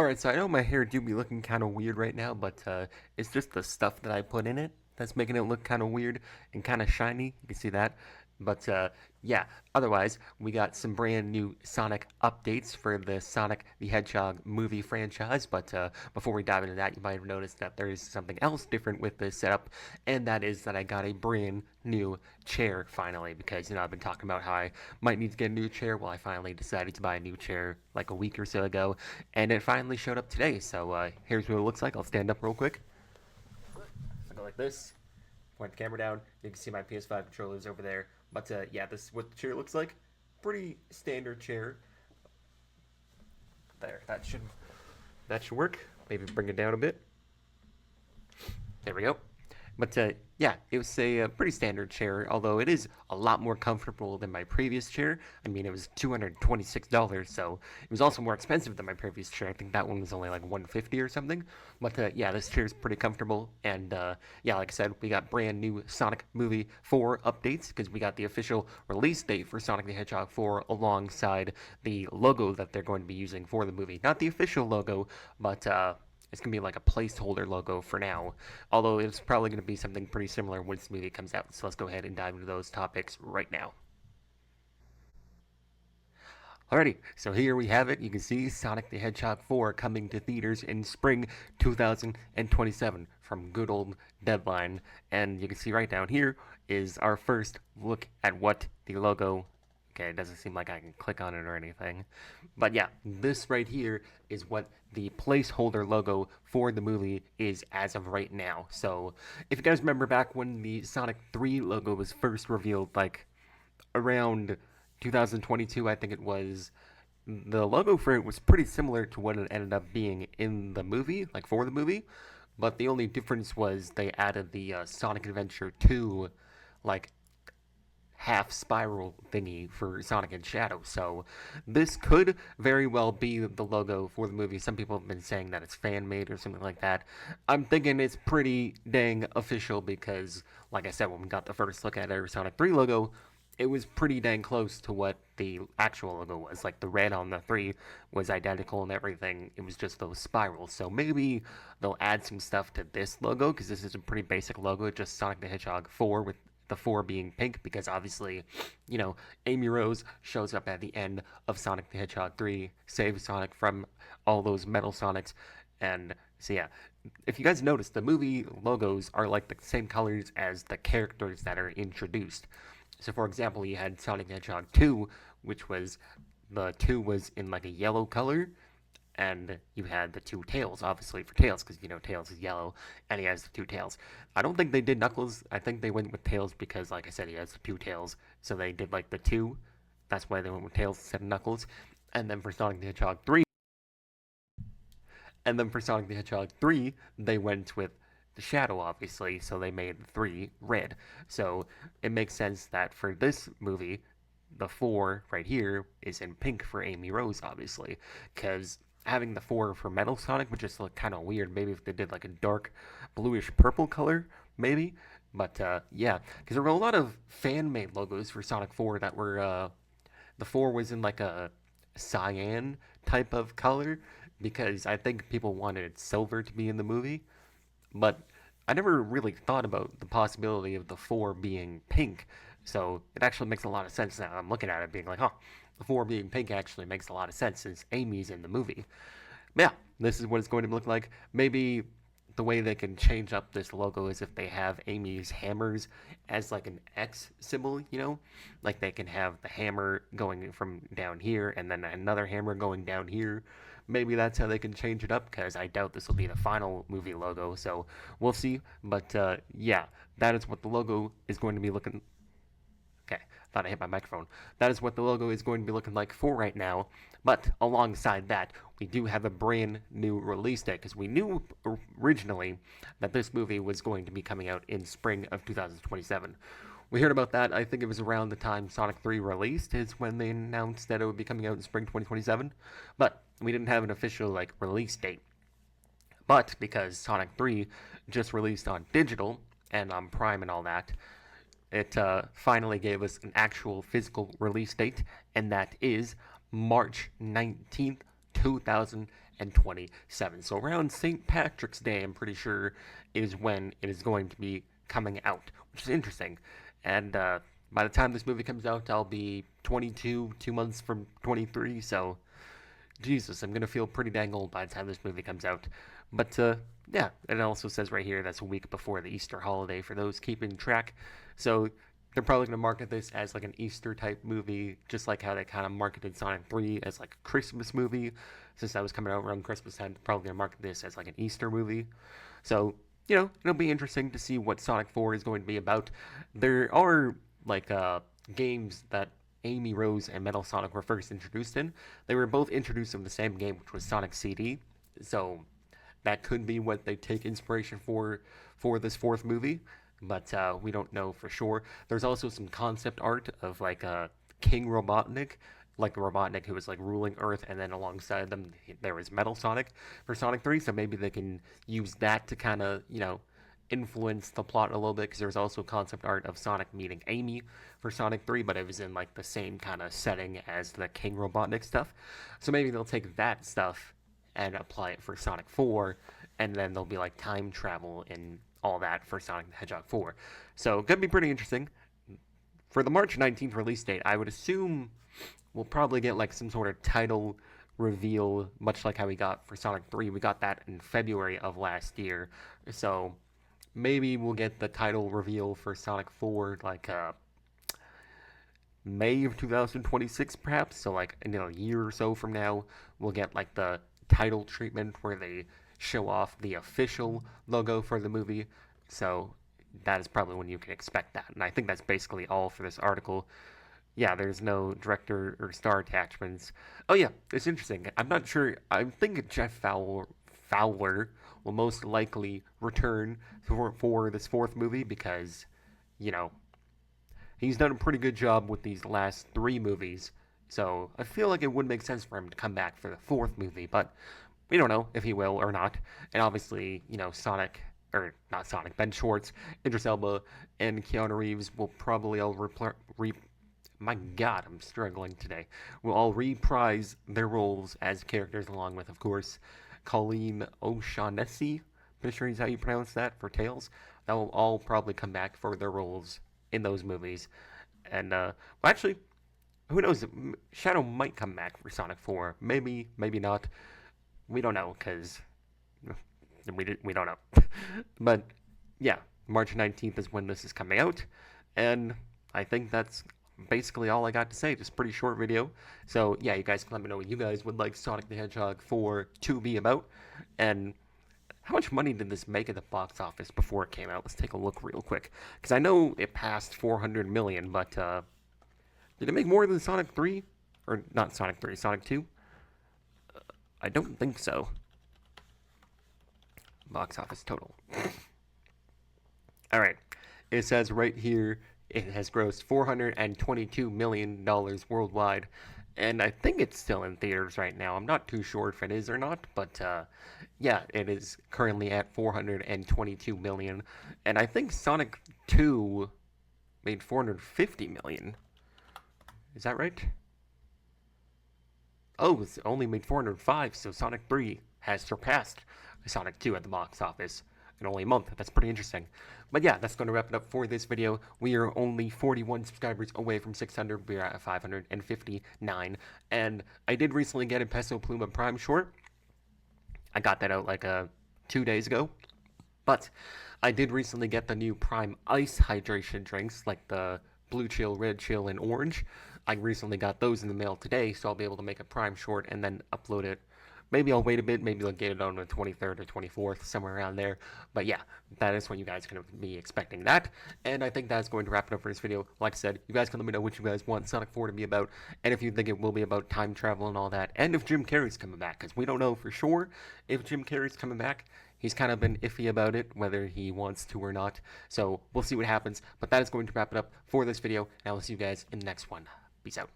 Alright, so I know my hair do be looking kind of weird right now, but it's just the stuff that I put in it that's making it look kind of weird and kind of shiny. You can see that. But yeah, otherwise, we got some brand new Sonic updates for the Sonic the Hedgehog movie franchise. But before we dive into that, you might have noticed that there is something else different with this setup, and that is that I got a brand new chair finally. Because, I've been talking about how I might need to get a new chair. Well, I finally decided to buy a new chair like a week or so ago, and it finally showed up today. So here's what it looks like. I'll stand up real quick. So I go like this. Point the camera down. You can see my PS5 controllers over there. But yeah, this is what the chair looks like. Pretty standard chair. There, that should work. Maybe bring it down a bit. There we go. But yeah, it was a pretty standard chair, although it is a lot more comfortable than my previous chair. I mean, it was $226, so it was also more expensive than my previous chair. I think that one was only like $150 or something. But yeah, this chair is pretty comfortable. And yeah, like I said, we got brand new Sonic Movie 4 updates because we got the official release date for Sonic the Hedgehog 4 alongside the logo that they're going to be using for the movie. Not the official logo, but it's going to be like a placeholder logo for now, although it's probably going to be something pretty similar when this movie comes out. So let's go ahead and dive into those topics right now. Alrighty, so here we have it. You can see Sonic the Hedgehog 4 coming to theaters in spring 2027 from good old Deadline. And you can see right down here is our first look at what the logo. Okay, it doesn't seem like I can click on it or anything. But yeah, this right here is what the placeholder logo for the movie is as of right now. So if you guys remember back when the Sonic 3 logo was first revealed, like around 2022, I think it was, the logo for it was pretty similar to what it ended up being in the movie, like for the movie. But the only difference was they added the Sonic Adventure 2, like half spiral thingy for Sonic and Shadow. So this could very well be the logo for the movie. Some people have been saying that it's fan made or something like that. I'm thinking it's pretty dang official because, like I said, when we got the first look at our Sonic 3 logo, it was pretty dang close to what the actual logo was. Like the red on the 3 was identical and everything. It was just those spirals. So maybe they'll add some stuff to this logo because this is a pretty basic logo. Just Sonic the Hedgehog 4 with the 4 being pink because obviously, Amy Rose shows up at the end of Sonic the Hedgehog 3, saves Sonic from all those metal Sonics. And so, yeah, if you guys notice, the movie logos are like the same colors as the characters that are introduced. So, for example, you had Sonic the Hedgehog 2, which was the 2 was in like a yellow color, and you had the two tails, obviously for Tails, because Tails is yellow, and he has the two tails. I don't think they did Knuckles. I think they went with Tails because, like I said, he has the two tails, so they did like the two. That's why they went with Tails instead of Knuckles. And then for Sonic the Hedgehog 3, they went with the shadow, obviously, so they made the 3 red. So it makes sense that for this movie, the 4 right here is in pink for Amy Rose, obviously, because having the 4 for Metal Sonic would just look kind of weird. Maybe if they did like a dark bluish purple color, maybe. But yeah, because there were a lot of fan made logos for Sonic 4 that were the 4 was in like a cyan type of color because I think people wanted silver to be in the movie. But I never really thought about the possibility of the 4 being pink. So it actually makes a lot of sense now. I'm looking at it being like, huh, the 4 being pink actually makes a lot of sense since Amy's in the movie. But yeah, this is what it's going to look like. Maybe the way they can change up this logo is if they have Amy's hammers as like an X symbol, Like they can have the hammer going from down here and then another hammer going down here. Maybe that's how they can change it up because I doubt this will be the final movie logo. So we'll see. But yeah, that is what the logo is going to be looking. Okay, thought I hit my microphone. That is what the logo is going to be looking like for right now. But alongside that, we do have a brand new release date because we knew originally that this movie was going to be coming out in spring of 2027. We heard about that. I think it was around the time Sonic 3 released is when they announced that it would be coming out in spring 2027. But we didn't have an official release date. But because Sonic 3 just released on digital and on Prime and all that, it finally gave us an actual physical release date, and that is March 19th, 2027. So around St. Patrick's Day, I'm pretty sure, is when it is going to be coming out, which is interesting. And by the time this movie comes out, I'll be 22, 2 months from 23. So Jesus, I'm gonna feel pretty dang old by the time this movie comes out. But yeah, it also says right here that's a week before the Easter holiday for those keeping track. So they're probably gonna market this as like an Easter type movie, just like how they kind of marketed Sonic 3 as like a Christmas movie. Since that was coming out around Christmas time, they're probably gonna market this as like an Easter movie. So it'll be interesting to see what Sonic 4 is going to be about. There are like games that Amy Rose and Metal Sonic were first introduced in. They were both introduced in the same game, which was Sonic CD. So that could be what they take inspiration for this fourth movie, but we don't know for sure. There's also some concept art of like King Robotnik, like Robotnik who was like ruling Earth, and then alongside them there was Metal Sonic for Sonic 3. So maybe they can use that to kind of influence the plot a little bit, because there was also concept art of Sonic meeting Amy for Sonic 3, but it was in like the same kind of setting as the King Robotnik stuff. So maybe they'll take that stuff and apply it for Sonic 4, and then there'll be like time travel and all that for Sonic the Hedgehog 4. So gonna be pretty interesting. For the March 19th release date, I would assume we'll probably get like some sort of title reveal, much like how we got for Sonic 3. We got that in February of last year. So maybe we'll get the title reveal for Sonic 4 like May of 2026, perhaps. So like in a year or so from now, we'll get like the title treatment where they show off the official logo for the movie. So that is probably when you can expect that. And I think that's basically all for this article. Yeah, there's no director or star attachments. Oh yeah, it's interesting. I'm not sure. I think Jeff Fowler will most likely return for this fourth movie, because, he's done a pretty good job with these last three movies. So I feel like it would make sense for him to come back for the fourth movie, but we don't know if he will or not. And obviously, Sonic, or not Sonic, Ben Schwartz, Idris Elba, and Keanu Reeves will probably all my God, I'm struggling today. Will all reprise their roles as characters, along with, of course, Colleen O'Shaughnessy, pretty sure is how you pronounce that, for Tails. That will all probably come back for their roles in those movies. And, well, actually, who knows? Shadow might come back for Sonic 4. Maybe, maybe not. We don't know, because we don't know. But, yeah, March 19th is when this is coming out. And I think that's basically all I got to say. Just a pretty short video. So yeah, you guys can let me know what you guys would like Sonic the Hedgehog 4 to be about, and how much money did this make at the box office before it came out. Let's take a look real quick, because I know it passed 400 million, but did it make more than Sonic 3? Or not Sonic 3, Sonic 2? I don't think so. Box office total. Alright, it says right here it has grossed $422 million worldwide, and I think it's still in theaters right now. I'm not too sure if it is or not, but yeah, it is currently at $422 million, and I think Sonic 2 made $450 million. Is that right? Oh, it's only made 405, so Sonic 3 has surpassed Sonic 2 at the box office in only a month. That's pretty interesting. But yeah, that's going to wrap it up for this video. We are only 41 subscribers away from 600. We are at 559. And I did recently get a Peso Pluma Prime short. I got that out like 2 days ago. But I did recently get the new Prime Ice hydration drinks, like the Blue Chill, Red Chill, and Orange. I recently got those in the mail today, so I'll be able to make a Prime short and then upload it. Maybe I'll wait a bit. Maybe I'll get it on the 23rd or 24th, somewhere around there. But yeah, that is when you guys are going to be expecting that. And I think that's going to wrap it up for this video. Like I said, you guys can let me know what you guys want Sonic 4 to be about, and if you think it will be about time travel and all that, and if Jim Carrey's coming back, because we don't know for sure if Jim Carrey's coming back. He's kind of been iffy about it, whether he wants to or not. So we'll see what happens. But that is going to wrap it up for this video, and I will see you guys in the next one. Peace out.